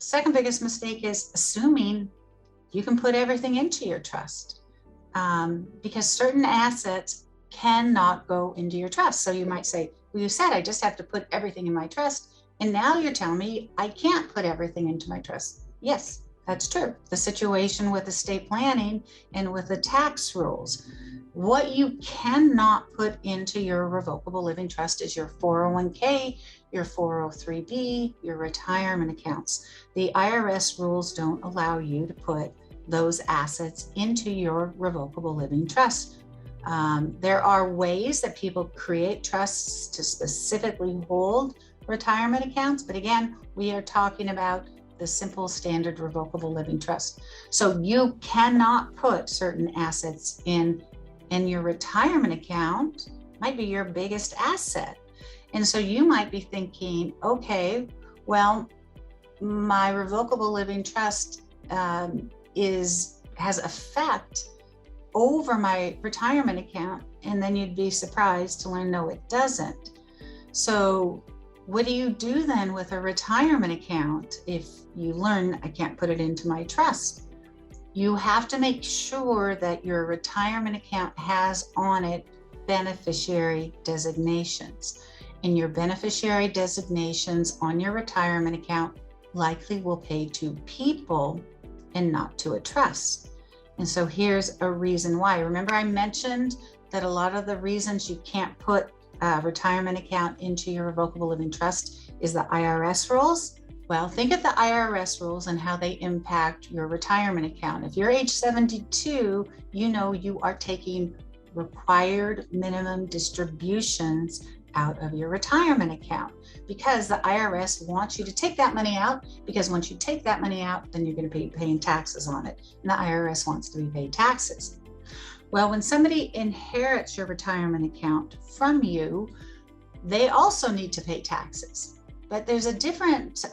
Second biggest mistake is assuming you can put everything into your trust, because certain assets cannot go into your trust. So you might say, well, you said I just have to put everything in my trust, and now you're telling me I can't put everything into my trust. Yes, that's true. The situation with estate planning and with the tax rules, what you cannot put into your revocable living trust is your 401k, your 403b, your retirement accounts. The IRS rules don't allow you to put those assets into your revocable living trust. There are ways that people create trusts to specifically hold retirement accounts, but again, we are talking about the simple standard revocable living trust. So you cannot put certain assets in your retirement account. Might be your biggest asset. And so you might be thinking, okay, well, my revocable living trust has effect over my retirement account, and then you'd be surprised to learn, no, it doesn't. So what do you do then with a retirement account if you learn I can't put it into my trust? You have to make sure that your retirement account has on it beneficiary designations. And your beneficiary designations on your retirement account likely will pay to people and not to a trust. And so here's a reason why. Remember, I mentioned that a lot of the reasons you can't put a retirement account into your revocable living trust is the IRS rules. Well, think of the IRS rules and how they impact your retirement account. If you're age 72, you know you are taking required minimum distributions out of your retirement account because the IRS wants you to take that money out, because once you take that money out, then you're going to be paying taxes on it. And the IRS wants to be paid taxes. Well, when somebody inherits your retirement account from you, they also need to pay taxes. But there's a different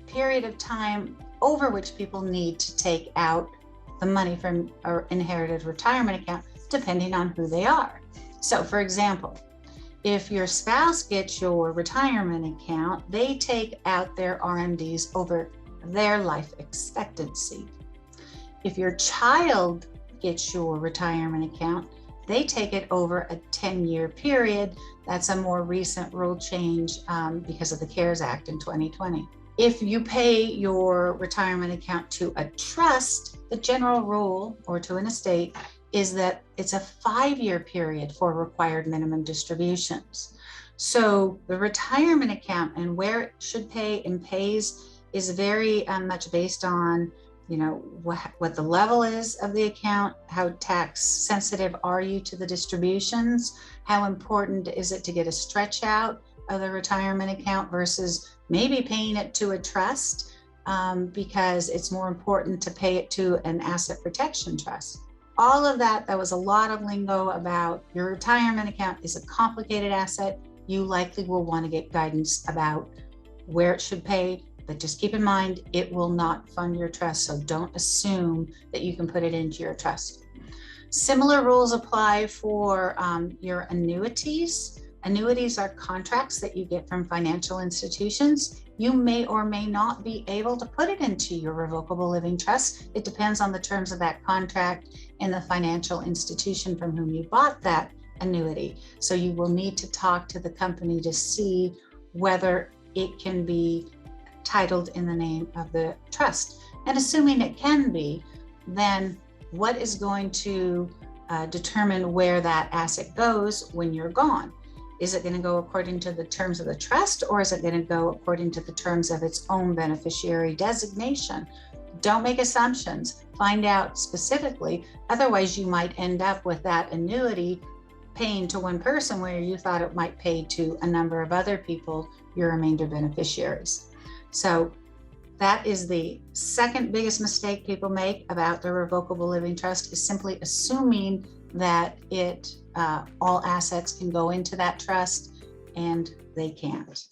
period of time over which people need to take out the money from an inherited retirement account, depending on who they are. So for example, if your spouse gets your retirement account, they take out their RMDs over their life expectancy. If your child gets your retirement account, they take it over a 10-year period. That's a more recent rule change because of the CARES Act in 2020. If you pay your retirement account to a trust, the general rule, or to an estate, is that it's a 5-year period for required minimum distributions. So the retirement account and where it should pay and pays is very much based on, you know, what the level is of the account, how tax sensitive are you to the distributions, how important is it to get a stretch out of the retirement account versus maybe paying it to a trust because it's more important to pay it to an asset protection trust. All of that was a lot of lingo about your retirement account is a complicated asset. You likely will want to get guidance about where it should pay, but just keep in mind, it will not fund your trust. So don't assume that you can put it into your trust. Similar rules apply for your annuities. Annuities are contracts that you get from financial institutions. You may or may not be able to put it into your revocable living trust. It depends on the terms of that contract and the financial institution from whom you bought that annuity. So you will need to talk to the company to see whether it can be titled in the name of the trust. And assuming it can be, then what is going to determine where that asset goes when you're gone? Is it going to go according to the terms of the trust, or is it going to go according to the terms of its own beneficiary designation? Don't make assumptions. Find out specifically. Otherwise, you might end up with that annuity paying to one person where you thought it might pay to a number of other people, your remainder beneficiaries. So that is the second biggest mistake people make about the revocable living trust, is simply assuming that all assets can go into that trust, and they can't.